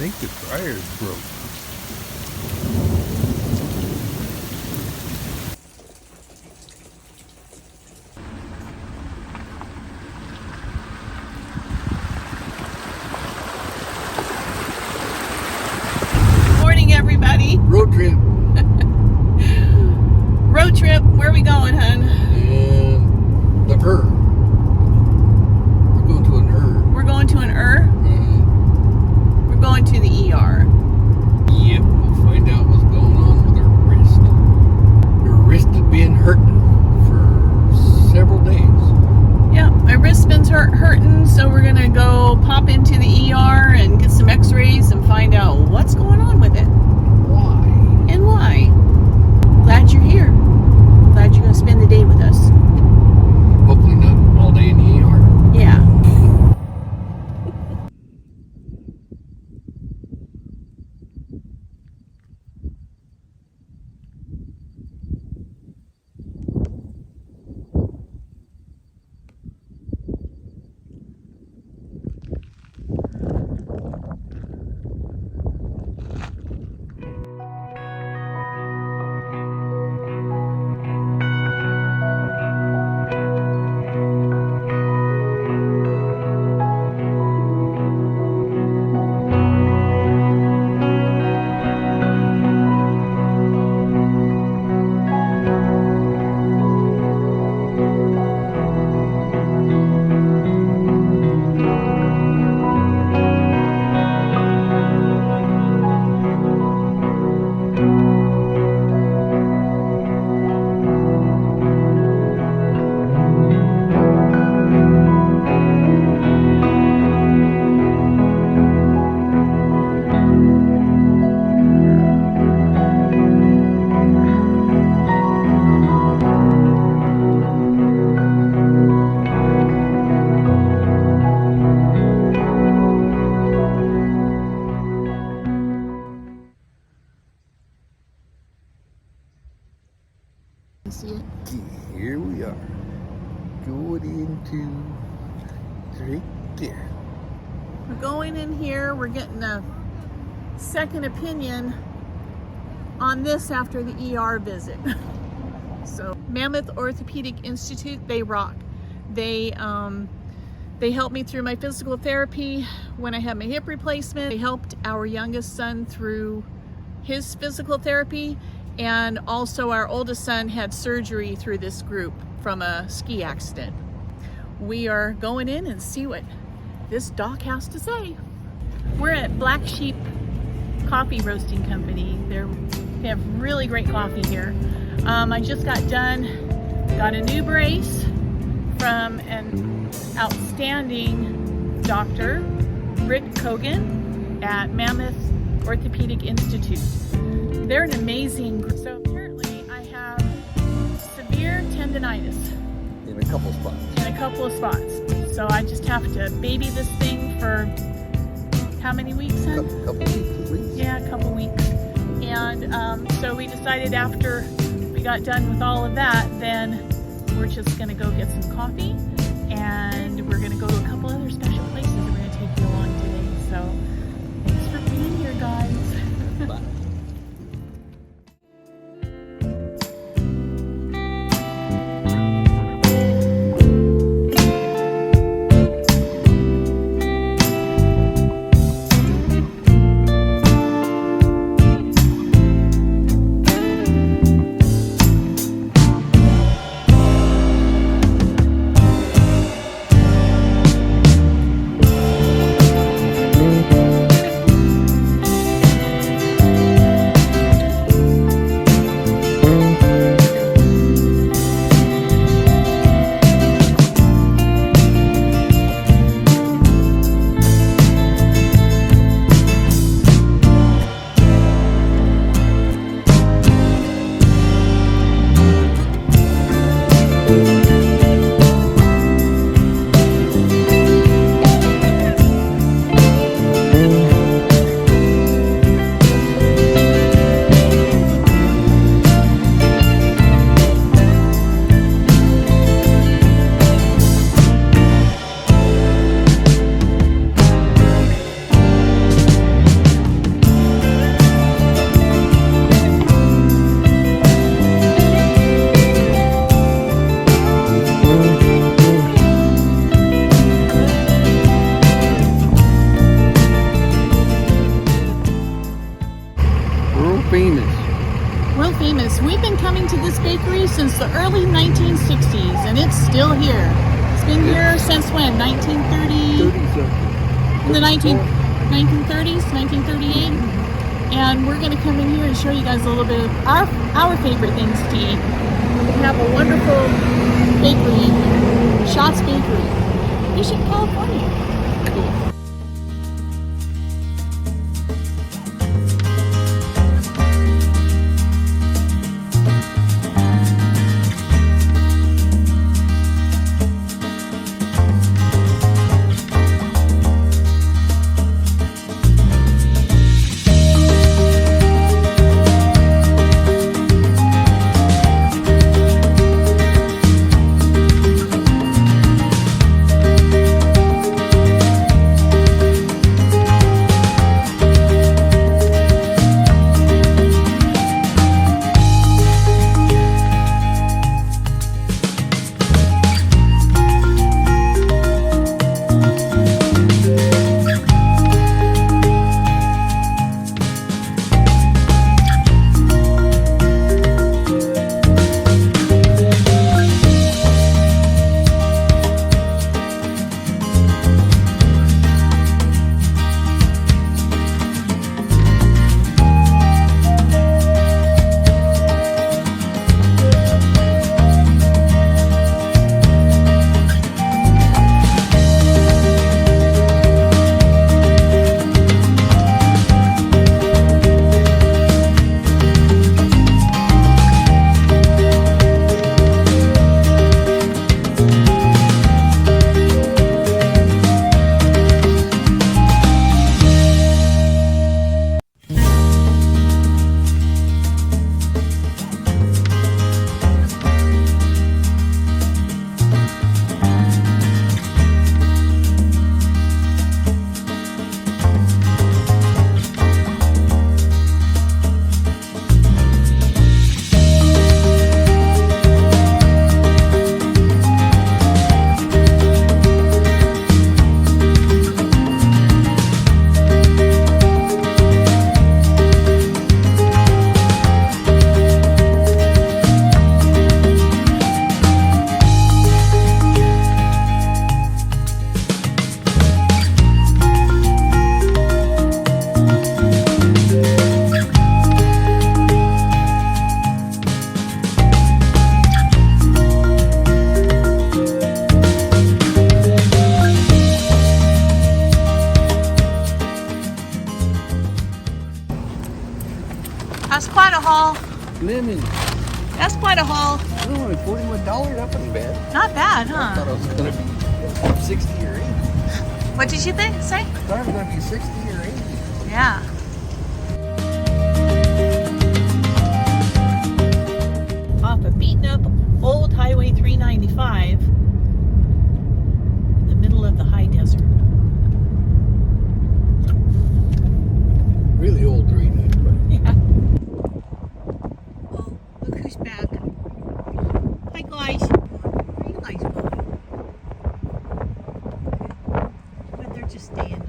think the dryer's broke. Morning, everybody. Road trip. Road trip. Where are we going, hun? And the We're going to an We're going to an We're going to the ER. Yep, we'll find out what's going on with her wrist. Her wrist has been hurting for several days. Yeah, my wrist's been hurting, so we're gonna go pop into the ER and get some x-rays and find out what's going on with it. Why? And why. Glad you're here. Glad you're gonna spend the day with us. Hopefully not all day in the ER. Yeah. Here we are, going into right there. We're going in here. We're getting a second opinion on this after the ER visit. So Mammoth Orthopedic Institute, they rock. They helped me through my physical therapy when I had my hip replacement. They helped our youngest son through his physical therapy, and also our oldest son had surgery through this group from a ski accident. We are going in and see what this doc has to say. We're at Black Sheep Coffee Roasting Company. They have really great coffee here. I just got a new brace from an outstanding doctor, Rick Kogan at Mammoth Orthopedic Institute. They're an amazing group. So apparently I have severe tendonitis. In a couple spots. In a couple of spots. So I just have to baby this thing for how many weeks, huh? Couple weeks at least. Yeah, a couple weeks. And so we decided after we got done with all of that, then we're just gonna go get some coffee, and we're gonna go to a couple other special places that we're gonna take you along today. So thanks for being here, guys. Bye. It's been here since when? 1930? 30 In the 1930s, 1938. And we're going to come in here and show you guys a little bit of our favorite things to eat. We have a wonderful bakery in here, Schatz Bakery, Mission, California. That's quite a haul. Lemon. That's quite a haul. Oh, $41. That wasn't bad. Not bad, I thought huh? it was going to be 60 or 80. What did you think? Say? I thought it was going to be 60 or 80. Yeah. Off a beaten up old Highway 395 in the middle of the high desert. Really old 395. Yeah. Oh, look who's back. Hi guys. Where are you guys going? But they're just staying.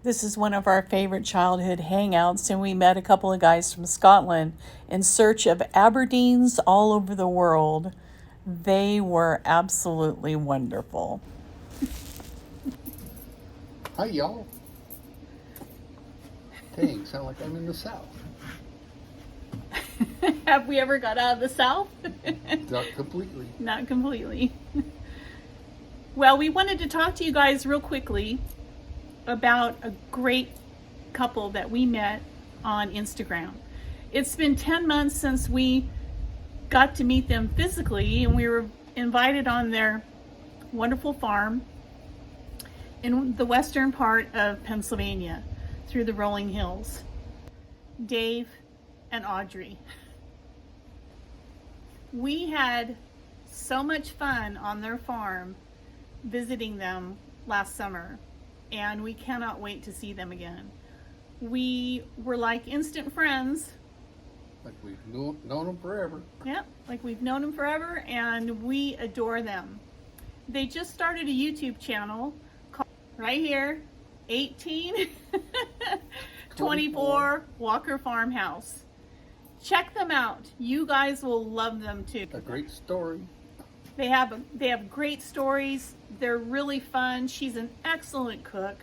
This is one of our favorite childhood hangouts, and we met a couple of guys from Scotland in search of Aberdeens all over the world. They were absolutely wonderful. Hi, y'all. Dang, sound like I'm in the South. Have we ever got out of the South? Not completely. Not completely. Well, we wanted to talk to you guys real quickly about a great couple that we met on Instagram. It's been 10 months since we got to meet them physically, and we were invited on their wonderful farm in the western part of Pennsylvania through the rolling hills. Dave and Audrey. We had so much fun on their farm visiting them last summer, and we cannot wait to see them again. We were like instant friends. Like we've known them forever. Yep, like we've known them forever, and we adore them. They just started a YouTube channel called, right here, 1824 Walker Farmhouse. Check them out. You guys will love them too. A great story. They have great stories. They're really fun. She's an excellent cook.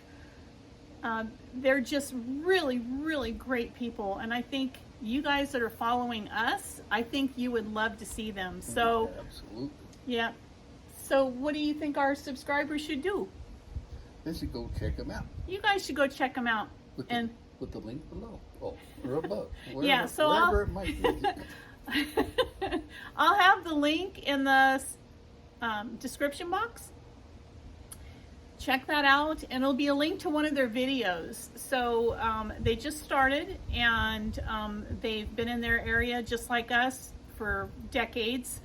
They're just really, really great people. And I think you guys that are following us, I think you would love to see them. So, absolutely. Yeah. So what do you think our subscribers should do? They should go check them out. You guys should go check them out. With the link below. Oh, or above. Wherever, yeah, so wherever it might be. I'll have the link in the description box. Check that out, and it'll be a link to one of their videos. So they just started, and they've been in their area just like us for decades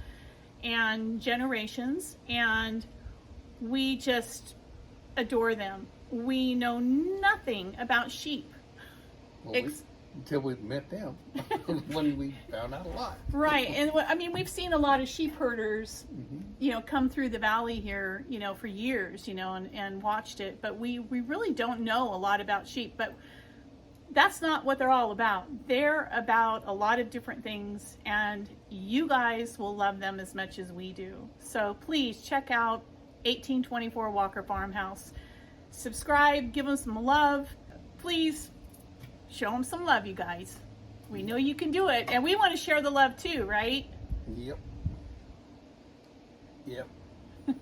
and generations, and we just adore them. We know nothing about sheep. Well, until we met them, when we found out a lot. Right, and I mean, we've seen a lot of sheep herders, you know, come through the valley here, you know, for years, you know, and watched it, but we really don't know a lot about sheep. But that's not what they're all about. They're about a lot of different things, and you guys will love them as much as we do. So please check out 1824 Walker Farmhouse. Subscribe, give them some love. Please show them some love, you guys. We know you can do it, and we want to share the love too, right? Yep.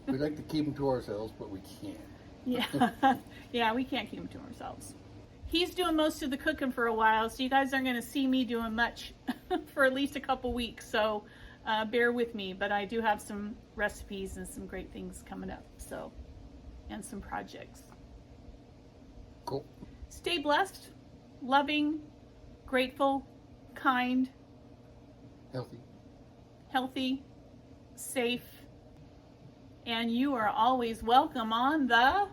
We'd like to keep them to ourselves, but we can't. Yeah, yeah, we can't keep them to ourselves. He's doing most of the cooking for a while, so you guys aren't going to see me doing much for at least a couple weeks, so bear with me. But I do have some recipes and some great things coming up, so, and some projects. Cool. Stay blessed, loving, grateful, kind, healthy, safe, and you are always welcome on the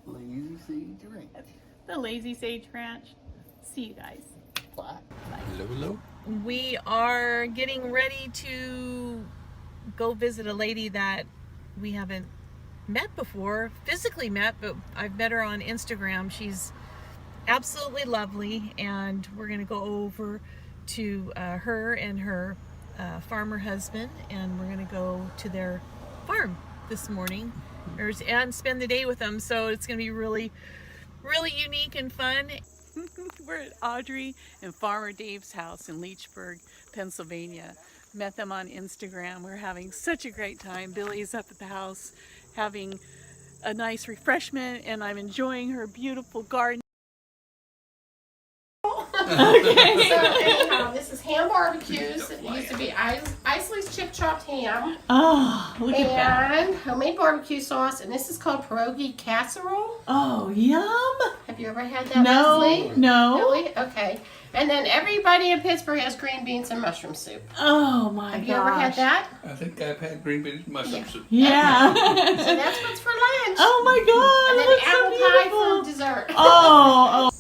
Lazy Sage Ranch. The Lazy Sage Ranch. See you guys. Bye. Bye. Hello. We are getting ready to go visit a lady that we haven't met before, physically met, but I've met her on Instagram. She's absolutely lovely, and we're going to go over to her and her farmer husband, and we're going to go to their farm this morning and spend the day with them. So it's going to be really, really unique and fun. We're at Audrey and Farmer Dave's house in Leechburg, Pennsylvania. Met them on Instagram. We're having such a great time. Billy's up at the house having a nice refreshment, and I'm enjoying her beautiful garden. Okay. So anyhow, this is ham barbecues. It used to be Isley's chip chopped ham. Oh, look at that. And homemade barbecue sauce, and this is called pierogi casserole. Oh, yum. Have you ever had that, No, Leslie? no. Really? Okay. And then everybody in Pittsburgh has green beans and mushroom soup. Oh my gosh. Have you ever had that? I think I've had green beans and mushroom soup. Yeah. So that's what's for lunch. Oh my god. And then that's apple so pie beautiful. for dessert. Oh.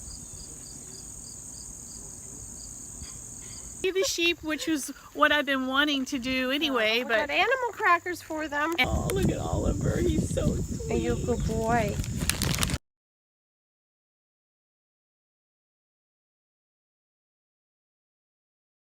The sheep, which was what I've been wanting to do anyway, I but got animal crackers for them. oh, look at Oliver. He's so sweet. You're a good boy.